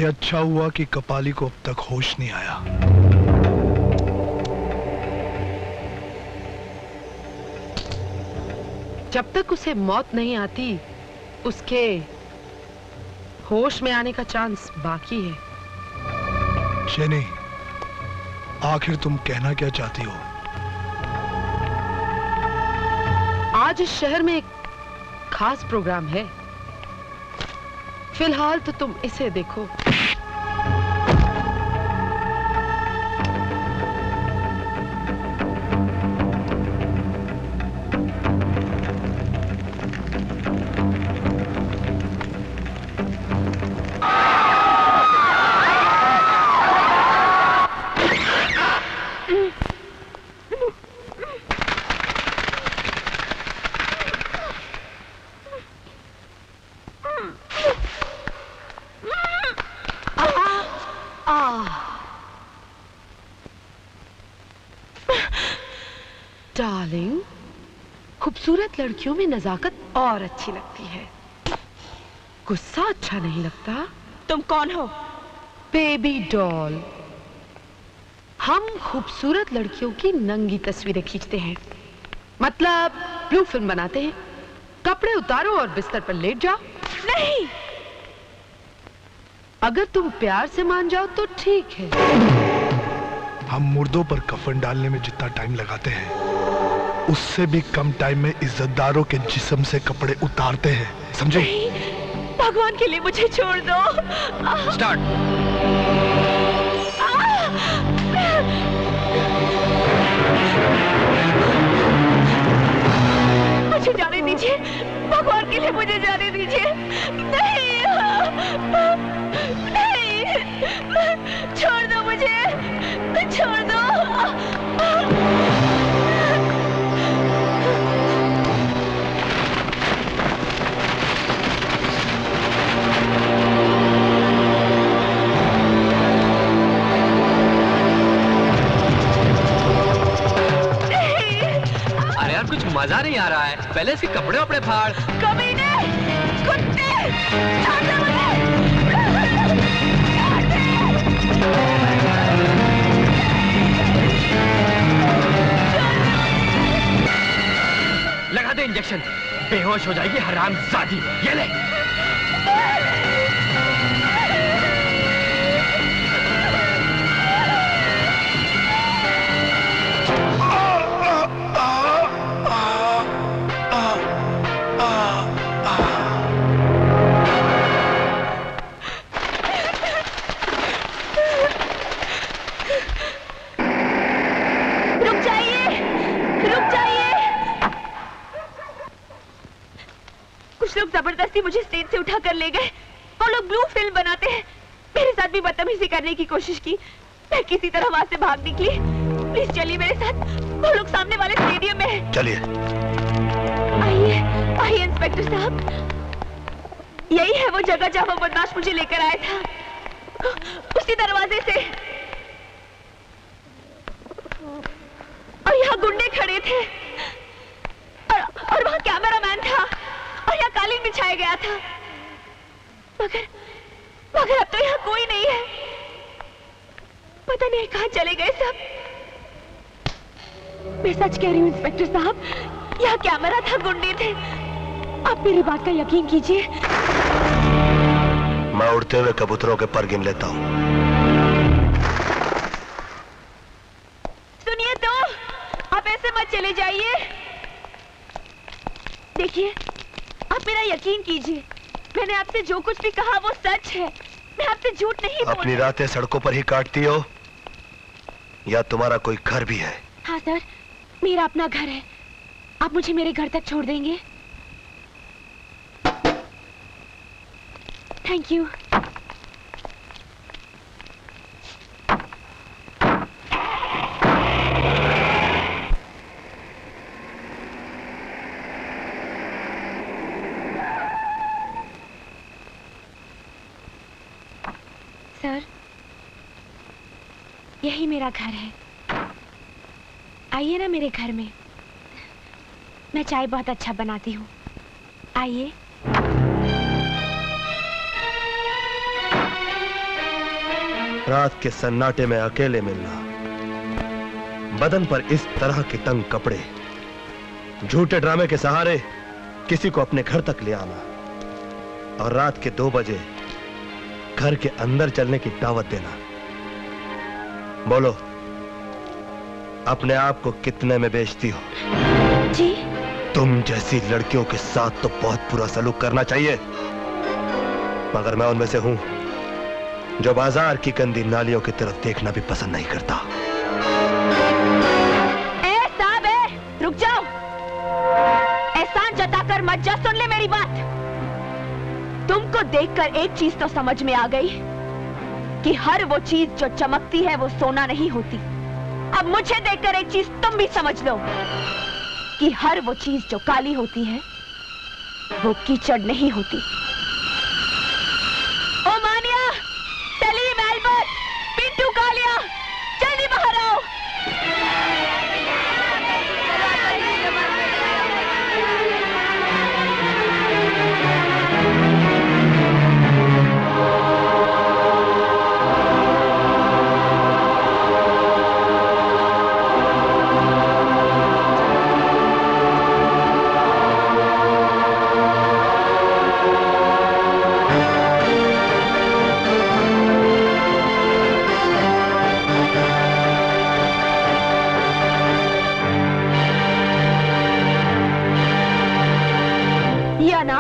ये अच्छा हुआ कि कपाली को अब तक होश नहीं आया। जब तक उसे मौत नहीं आती, उसके होश में आने का चांस बाकी है। शेनी, आखिर तुम कहना क्या चाहती हो? आज इस शहर में एक खास प्रोग्राम है। फिलहाल तो तुम इसे देखो। डार्लिंग, खूबसूरत लड़कियों में नजाकत और अच्छी लगती है, गुस्सा अच्छा नहीं लगता। तुम कौन हो? Baby doll. हम खूबसूरत लड़कियों की नंगी तस्वीरें खींचते हैं, मतलब ब्लू फिल्म बनाते हैं। कपड़े उतारो और बिस्तर पर लेट जाओ। नहीं, अगर तुम प्यार से मान जाओ तो ठीक है। हम मुर्दों पर कफन डालने में जितना टाइम लगाते हैं, उससे भी कम टाइम में इज्जतदारों के जिस्म से कपड़े उतारते हैं, समझे? भगवान के लिए मुझे छोड़ दो। स्टार्ट। मुझे जाने दीजिए, भगवान के लिए मुझे जाने दीजिए। नहीं, नहीं, छोड़ दो मुझे, छोड़ दो। अरे यार, कुछ मजा नहीं आ रहा है। पहले से कपड़े वपड़े फाड़। कमीने, कुत्ते, छोड़ दो मुझे। लगा दे इंजेक्शन, बेहोश हो जाएगी हरामजादी। ये ले। जबरदस्ती मुझे स्टेज से उठा कर ले गए। वो लोग ब्लू फिल्म बनाते हैं। मेरे साथ भी बदतमीजी करने की कोशिश की। मैं किसी तरह वहां से भाग निकली। प्लीज चलिए मेरे साथ, वो लोग सामने वाले स्टेडियम में हैं। चलिए। आइए, आइए इंस्पेक्टर साहब, यही है वो जगह जहां वो बदमाश मुझे लेकर आया था, उसी दरवाजे से। और यहाँ गुंडे खड़े थे, और वहाँ कैमरामैन था, और यहाँ कालीन बिछाया गया था। मगर अब तो यहाँ कोई नहीं है। पता नहीं कहाँ चले गए सब। मैं सच कह रही हूँ इंस्पेक्टर साहब, यहाँ कैमरा था, गुंडे थे। आप मेरी बात का यकीन कीजिए। मैं उड़ते हुए कबूतरों के पर गिन लेता हूँ। सुनिए तो, आप ऐसे मत चले जाइए। देखिए, आप मेरा यकीन कीजिए, मैंने आपसे जो कुछ भी कहा वो सच है। मैं आपसे झूठ नहीं बोल। अपनी रातें सड़कों पर ही काटती हो या तुम्हारा कोई घर भी है? हाँ सर, मेरा अपना घर है। आप मुझे मेरे घर तक छोड़ देंगे? Thank you. सर, यही मेरा घर है। आइए ना मेरे घर में, मैं चाय बहुत अच्छा बनाती हूँ। आइए। रात के सन्नाटे में अकेले मिलना, बदन पर इस तरह के तंग कपड़े, झूठे ड्रामे के सहारे किसी को अपने घर तक ले आना और रात के 2 बजे घर के अंदर चलने की दावत देना। बोलो, अपने आप को कितने में बेचती हो? जी? तुम जैसी लड़कियों के साथ तो बहुत बुरा सलूक करना चाहिए, मगर मैं उनमें से हूं जो बाजार की गंदी नालियों की तरफ देखना भी पसंद नहीं करता। साहब, रुक जाओ। एहसान जताकर मत जा, सुन ले मेरी बात। तुमको देखकर एक चीज तो समझ में आ गई कि हर वो चीज जो चमकती है वो सोना नहीं होती। अब मुझे देखकर एक चीज तुम भी समझ लो कि हर वो चीज जो काली होती है वो कीचड़ नहीं होती। ओ मानिया, सलीम, एल्बर्ट, पिंटू, कालिया, जल्दी बाहर आओ।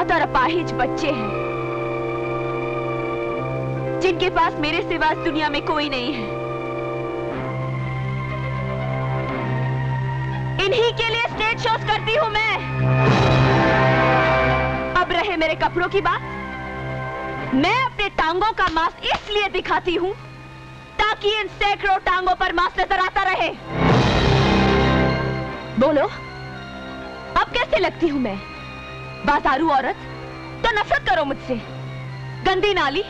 और अपाहिज बच्चे हैं जिनके पास मेरे सिवा इस दुनिया में कोई नहीं है। इन्हीं के लिए स्टेज शोज करती हूं मैं। अब रहे मेरे कपड़ों की बात, मैं अपने टांगों का मांस इसलिए दिखाती हूं ताकि इन सैकड़ों टांगों पर मांस नजर आता रहे। बोलो, अब कैसे लगती हूं मैं? बाजारू औरत तो नफरत करो मुझसे, गंदी नाली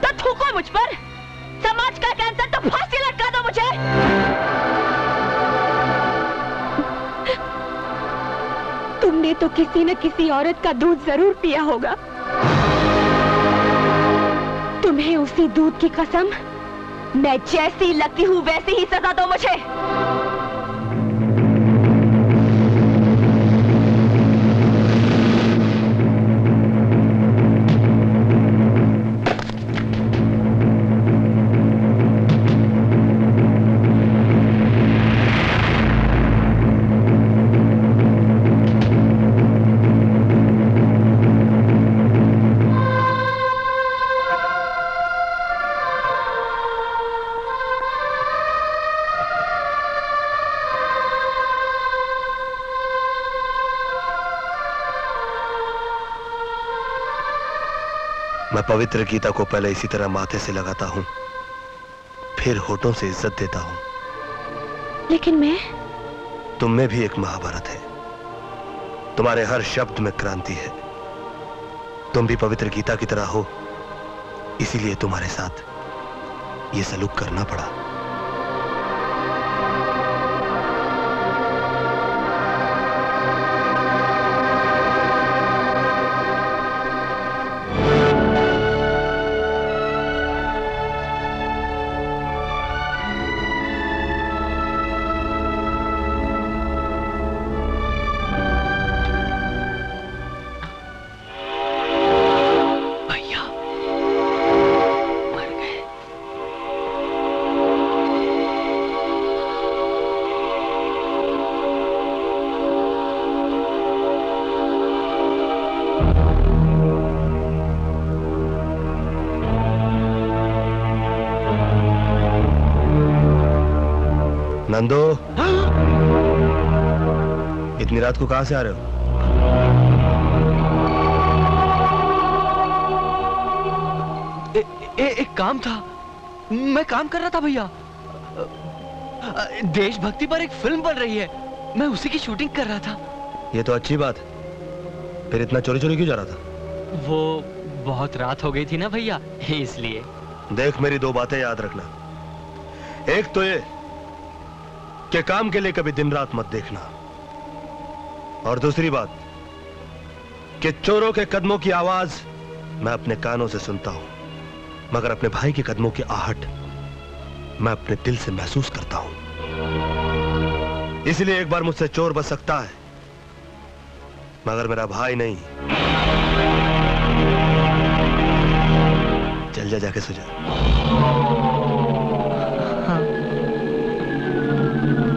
तो थूको मुझ पर, समाज का कैंसर तो फांसी लटका दो मुझे। तुमने तो किसी न किसी औरत का दूध जरूर पिया होगा। तुम्हें उसी दूध की कसम, मैं जैसी लगती हूं वैसी ही सजा दो मुझे। मैं पवित्र गीता को पहले इसी तरह माथे से लगाता हूं, फिर होठों से इज्जत देता हूं। लेकिन मैं, तुम में भी एक महाभारत है, तुम्हारे हर शब्द में क्रांति है। तुम भी पवित्र गीता की तरह हो, इसीलिए तुम्हारे साथ ये सलूक करना पड़ा। नंदो, इतनी रात को कहां से आ रहे हो? एक काम था, मैं काम कर रहा था भैया। देशभक्ति पर एक फिल्म बन रही है, मैं उसी की शूटिंग कर रहा था। ये तो अच्छी बात है, फिर इतना चोरी चोरी क्यों जा रहा था? वो बहुत रात हो गई थी ना भैया, इसलिए। देख, मेरी 2 बातें याद रखना। एक तो ये कि काम के लिए कभी दिन रात मत देखना, और दूसरी बात कि चोरों के कदमों की आवाज मैं अपने कानों से सुनता हूं, मगर अपने भाई के कदमों की आहट मैं अपने दिल से महसूस करता हूं। इसलिए एक बार मुझसे चोर बच सकता है, मगर मेरा भाई नहीं। चल जा, जाके सो जा।